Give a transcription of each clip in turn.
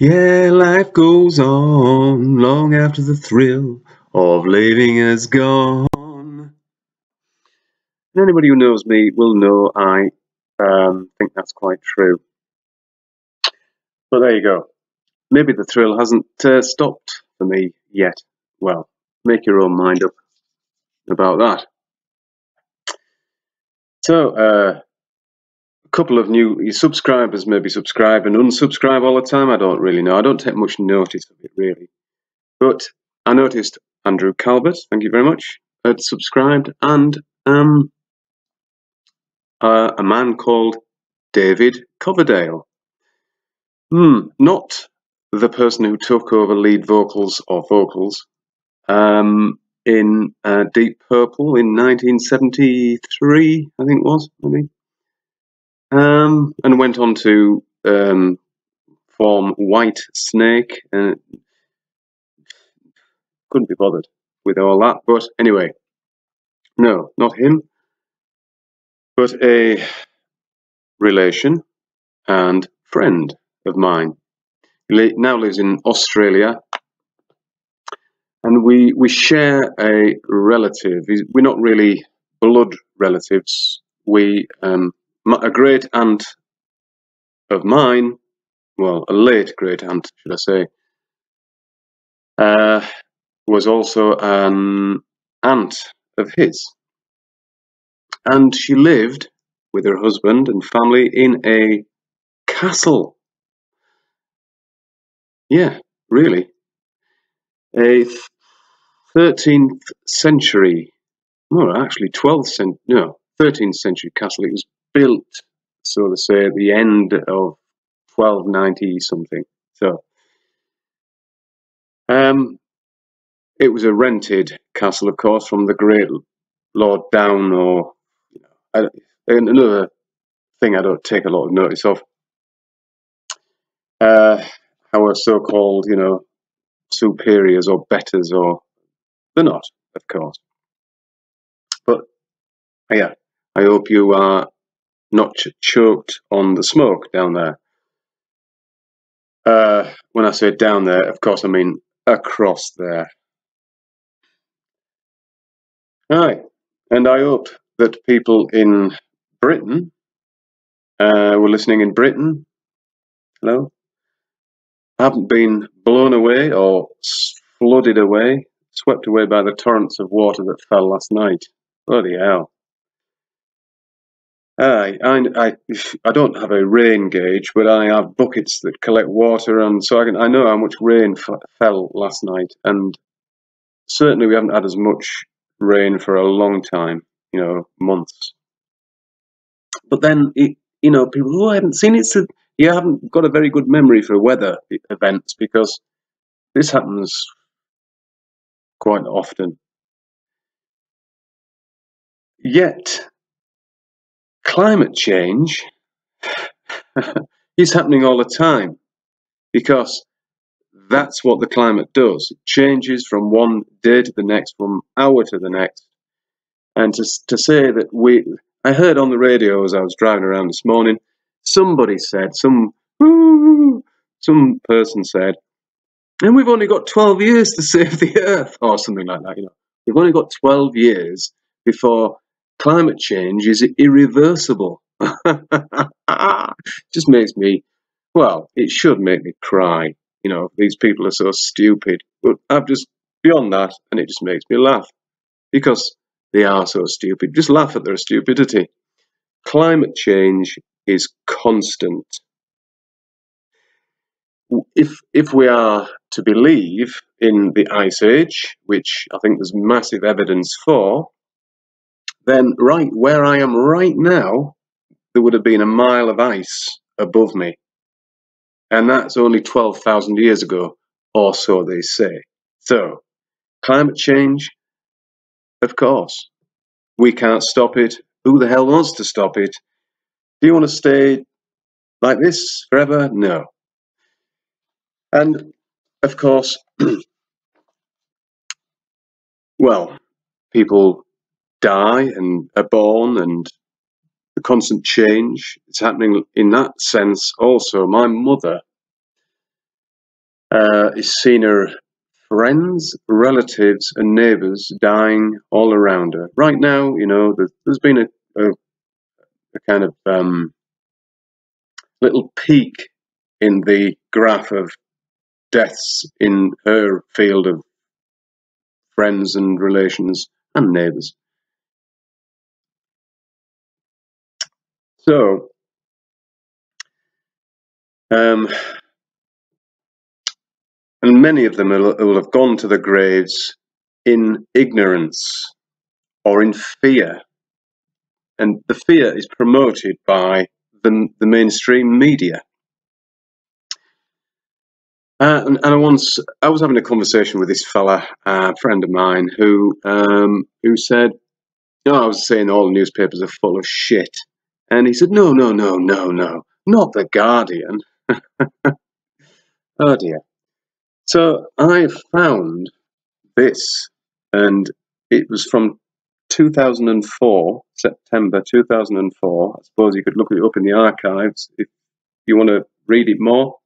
Yeah, life goes on long after the thrill of living is gone. And anybody who knows me will know I think that's quite true. But there you go. Maybe the thrill hasn't stopped for me yet. Well, make your own mind up about that. So, a couple of new subscribers maybe subscribe and unsubscribe all the time. I don't really know. I don't take much notice of it, really. But I noticed Andrew Calvert, thank you very much, had subscribed, and a man called David Coverdale. Not the person who took over lead vocals or vocals in Deep Purple in 1973, I think it was, maybe. And went on to form White Snake. Couldn't be bothered with all that. But anyway, no, not him, but a relation and friend of mine. He now lives in Australia, and we share a relative. We're not really blood relatives. A great aunt of mine, well, a late great aunt, should I say, was also an aunt of his. And she lived with her husband and family in a castle. Yeah, really. A 13th century, well, actually 13th century castle. It was built, so to say, at the end of 1290 something. So, it was a rented castle, of course, from the great Lord Down, or another thing I don't take a lot of notice of. Our so-called, superiors or betters, or they're not, of course. But yeah, I hope you are not choked on the smoke down there. When I say down there, of course, I mean across there. Aye, and I hope that people in Britain were listening in Britain. Hello, haven't been blown away or flooded away, swept away by the torrents of water that fell last night. Bloody hell. I don't have a rain gauge, but I have buckets that collect water, and so I know how much rain fell last night. And certainly, we haven't had as much rain for a long time, months. But then, people, I haven't seen it. So you haven't got a very good memory for weather events, because this happens quite often. Yet, climate change is happening all the time, because that's what the climate does. It changes from one day to the next, from hour to the next. And to say that I heard on the radio as I was driving around this morning, somebody said, some person said, and we've only got 12 years to save the Earth, or something like that. We've only got 12 years before climate change is irreversible. Just makes me, well, it should make me cry. These people are so stupid. But I've just, beyond that, and it just makes me laugh. Because they are so stupid. Just laugh at their stupidity. Climate change is constant. If we are to believe in the Ice Age, which I think there's massive evidence for, then right where I am right now, there would have been a mile of ice above me. And that's only 12,000 years ago, or so they say. So, climate change, of course. We can't stop it. Who the hell wants to stop it? Do you want to stay like this forever? No. And, of course, well, people die and are born, and the constant change is happening in that sense also. My mother He's seen her friends, relatives, and neighbours dying all around her. Right now, you know, there's been a kind of little peak in the graph of deaths in her field of friends and relations and neighbours. So, and many of them will have gone to the graves in ignorance or in fear. And the fear is promoted by the mainstream media. And I was having a conversation with this fella, a friend of mine, who said, "No, I was saying all newspapers are full of shit," and he said, "No, no, no, no, no, not the Guardian." Oh dear. So I found this, and it was from 2004, September 2004. I suppose you could look it up in the archives if you want to read it more.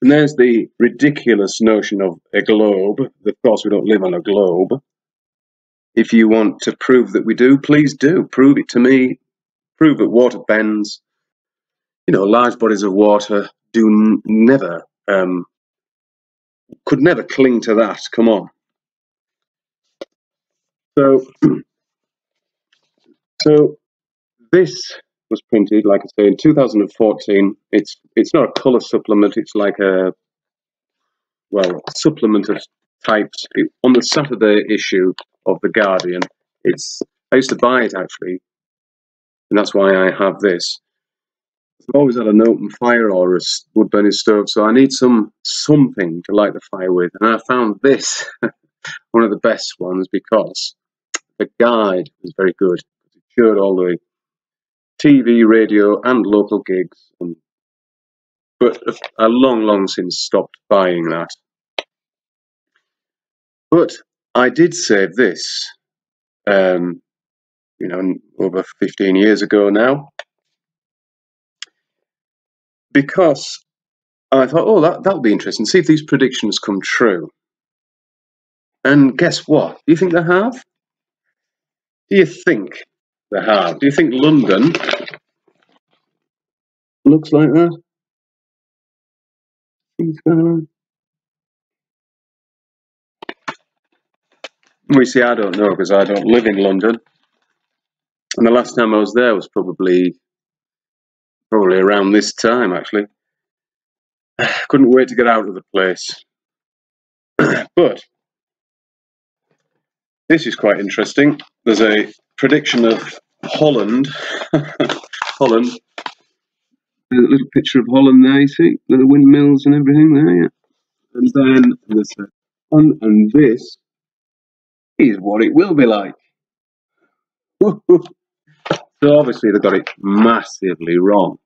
And there's the ridiculous notion of a globe. Of course, we don't live on a globe. If you want to prove that we do, please do. Prove it to me. Prove that water bends. You know, large bodies of water do never, could never cling to that. Come on. So, so this was printed, like I say, in 2014. It's not a colour supplement. It's like a supplement of types. On the Saturday issue of The Guardian, I used to buy it actually, and that's why I have this. I've always had an open fire or a wood burning stove, so I need something to light the fire with. And I found this one of the best ones because the guide was very good. It showed all the TV, radio, and local gigs. But I long since stopped buying that. But I did save this, you know, over 15 years ago now, because I thought, oh, that'll be interesting. See if these predictions come true. And guess what? Do you think they have? Do you think they have? Do you think London looks like that? We see, I don't know because I don't live in London. And the last time I was there was probably around this time, actually. Couldn't wait to get out of the place. But this is quite interesting. There's a prediction of Holland. Holland. There's a little picture of Holland there, you see? The windmills and everything there, yeah. And then there's and this is what it will be like. So obviously they got it massively wrong.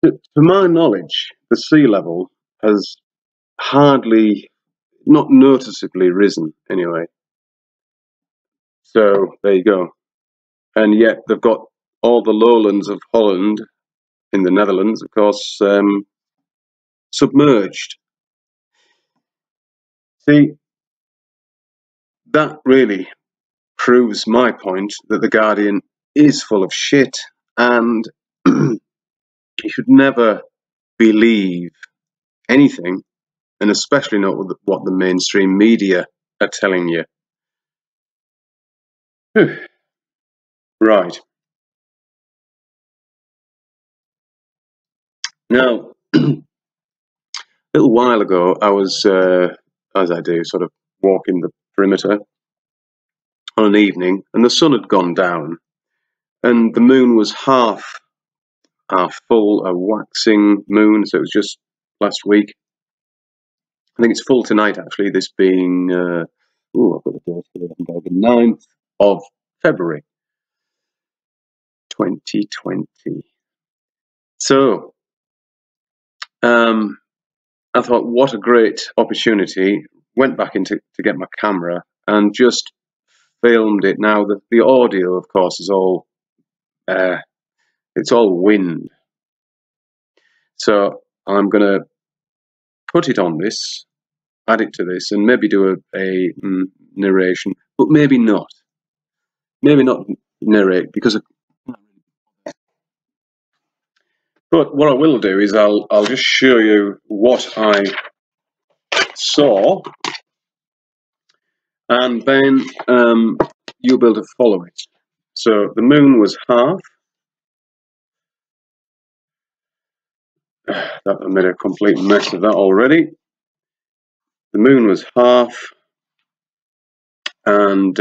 To my knowledge, the sea level has hardly, not noticeably risen anyway. So there you go. And yet they've got all the lowlands of Holland in the Netherlands, of course, submerged. See, that really proves my point that the Guardian is full of shit, and you should never believe anything, and especially not what the mainstream media are telling you. Right. Now, a little while ago, I was, as I do, sort of walking the perimeter on an evening, and the sun had gone down, and the moon was half full, a waxing moon, so it was just last week. I think it's full tonight, actually, this being, I've got the date here, the 9th of February, 2020. So, I thought, what a great opportunity. Went back to get my camera and just filmed it. Now, the audio, of course, is all, it's all wind. So I'm going to put it on this, add it to this, and maybe do a narration, but maybe not. Maybe not narrate, because but what I will do is I'll just show you what I saw, and then you'll be able to follow it. So the moon was half. That I made a complete mess of that already. The moon was half, and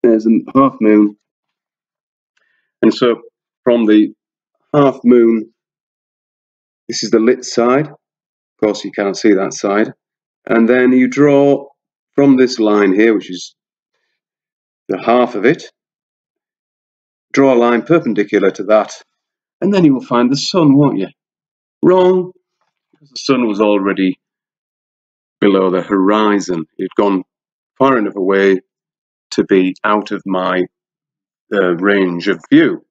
there's a half moon, and so from the half moon, this is the lit side. Of course, you can't see that side. And then you draw from this line here, which is the half of it, draw a line perpendicular to that, and then you will find the sun, won't you? Wrong, because the sun was already below the horizon. It had gone far enough away to be out of my range of view.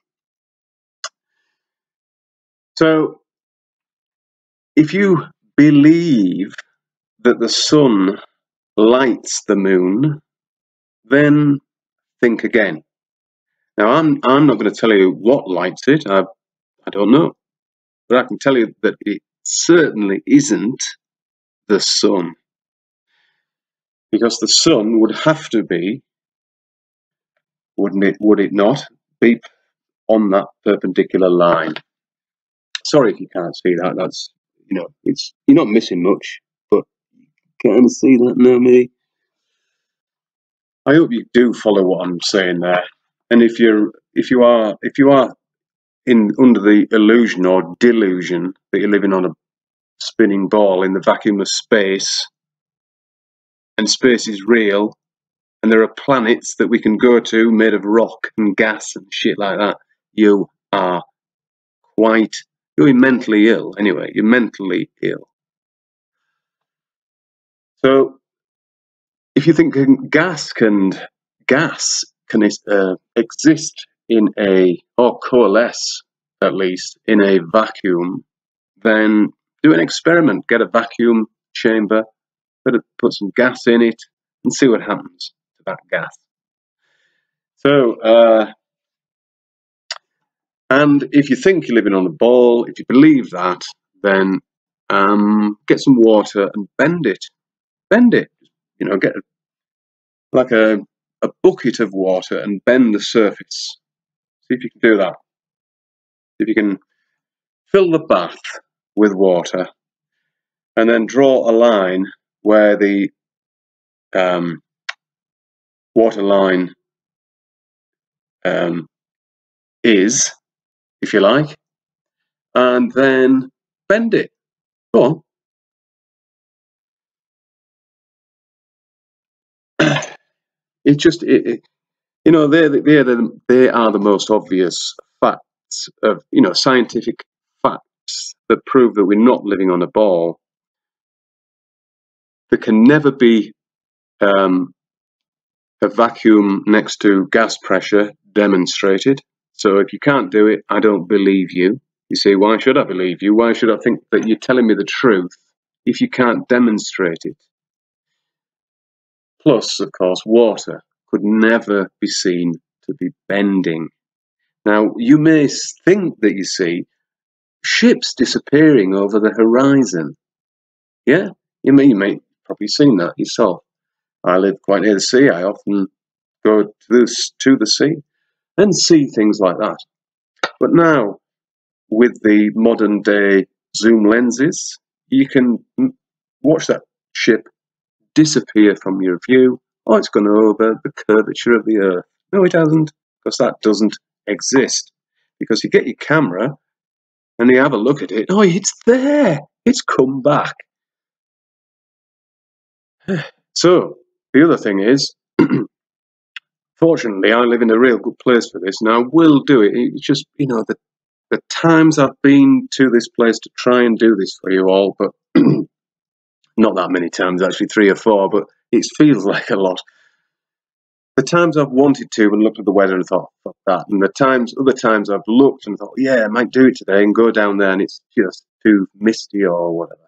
So, if you believe that the sun lights the moon, then think again. Now, I'm not going to tell you what lights it. I don't know, but I can tell you that it certainly isn't the sun, because the sun would have to be, wouldn't it? Would it not be on that perpendicular line? Sorry if you can't see that. That's, you know, it's, you're not missing much, but you can't see that now, maybe. I hope you do follow what I'm saying there. And if you are under the illusion or delusion that you're living on a spinning ball in the vacuum of space, and space is real, and there are planets that we can go to made of rock and gas and shit like that, you are you're mentally ill. Anyway, you're mentally ill. So, if you think gas can exist in or coalesce at least in a vacuum, then do an experiment. Get a vacuum chamber, put some gas in it, and see what happens to that gas. So, and if you think you're living on a ball, if you believe that, then get some water and bend it. Bend it. You know, get like a bucket of water and bend the surface. See if you can do that. If you can fill the bath with water and then draw a line where the water line is, if you like, and then bend it. Go on. You know, they are the most obvious facts of, you know, scientific facts that prove that we're not living on a ball. There can never be a vacuum next to gas pressure demonstrated. So if you can't do it, I don't believe you. You see, why should I believe you? Why should I think that you're telling me the truth if you can't demonstrate it? Plus, of course, water could never be seen to be bending. Now, you may think that you see ships disappearing over the horizon. Yeah, you may probably seen that yourself. I live quite near the sea. I often go to the sea and see things like that. But now, with the modern day zoom lenses, you can watch that ship disappear from your view. Oh, it's gone over the curvature of the Earth. No, it hasn't, because that doesn't exist. Because you get your camera and you have a look at it. Oh, it's there. It's come back. So, the other thing is, fortunately, I live in a real good place for this, and I will do it. It's just, you know, the times I've been to this place to try and do this for you all, but not that many times, actually, 3 or 4, but it feels like a lot. The times I've wanted to and looked at the weather and thought, fuck that. And other times I've looked and thought, yeah, I might do it today and go down there and it's just too misty or whatever.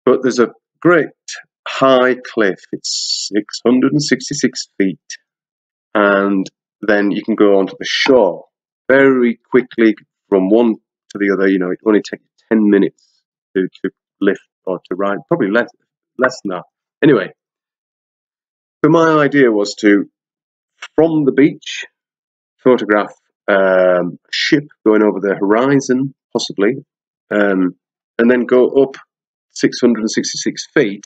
But there's a great high cliff. It's 666 feet. And then you can go onto the shore very quickly from one to the other. You know, it only takes 10 minutes to lift or to ride, probably less than that. Anyway, so my idea was to, from the beach, photograph a ship going over the horizon, possibly, and then go up 666 feet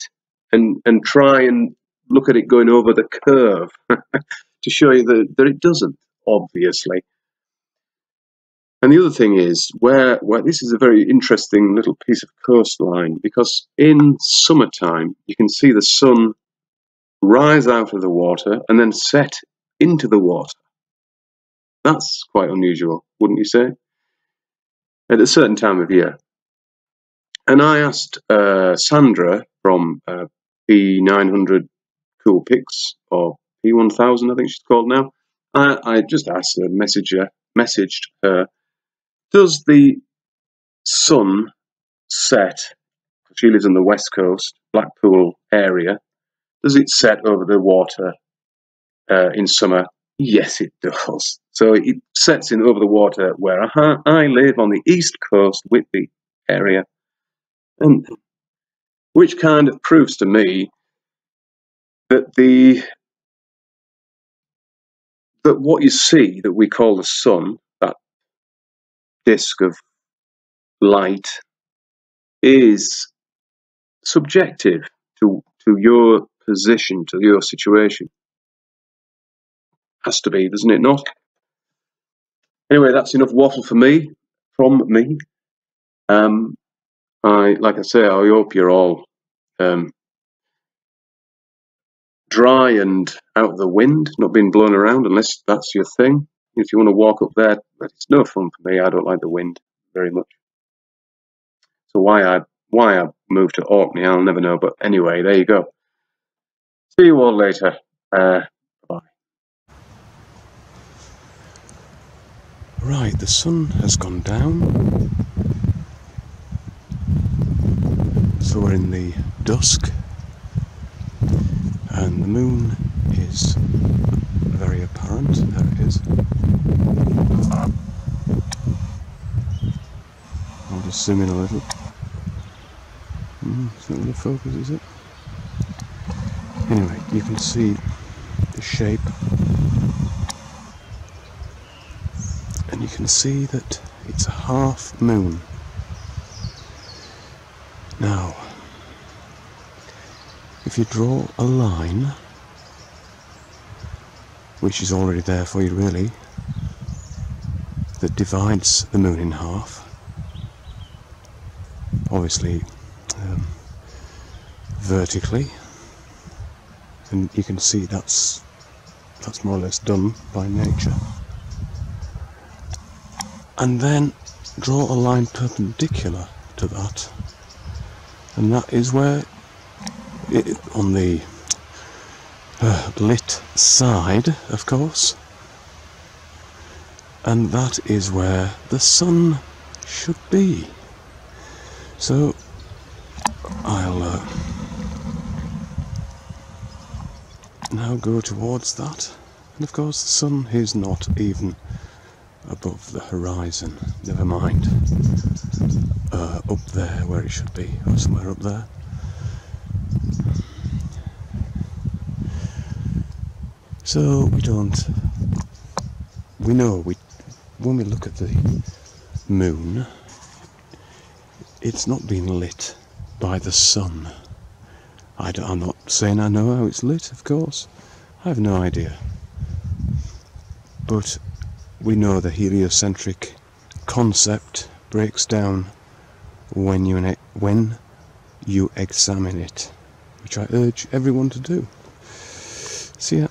and try and look at it going over the curve to show you that it doesn't, obviously. And the other thing is where this is a very interesting little piece of coastline, because in summertime you can see the sun rise out of the water and then set into the water. That's quite unusual, wouldn't you say? At a certain time of year. And I asked Sandra from P900 Cool Pics, or P1000 I think she's called now. I just asked her, messaged her, does the sun set, she lives on the west coast, Blackpool area, does it set over the water in summer? Yes, it does. So it sets in over the water where I live on the east coast, Whitby area, and which kind of proves to me that that what you see that we call the sun, that disk of light, is subjective to your position, to your situation. Has to be, doesn't it not? Anyway, that's enough waffle from me. Like I say, I hope you're all dry and out of the wind, not being blown around, unless that's your thing. If you want to walk up there, but it's no fun for me. I don't like the wind very much. So why I moved to Orkney, I'll never know. But anyway, there you go. See you all later. Bye. Right, the sun has gone down, so we're in the dusk, and the moon is very apparent. There it is. I'll just zoom in a little. It's not going to focus, is it? Anyway, you can see the shape. And you can see that it's a half moon. Now, if you draw a line, which is already there for you really, that divides the moon in half, obviously vertically, and you can see that's more or less done by nature. And then draw a line perpendicular to that, and that is where on the lit side, of course, and that is where the sun should be. So I'll now go towards that, and of course the sun is not even above the horizon, never mind up there where it should be, or somewhere up there. So we know when we look at the moon, it's not being lit by the sun. I'm not saying I know how it's lit, of course, I have no idea, but we know the heliocentric concept breaks down when you examine it, which I urge everyone to do. See ya.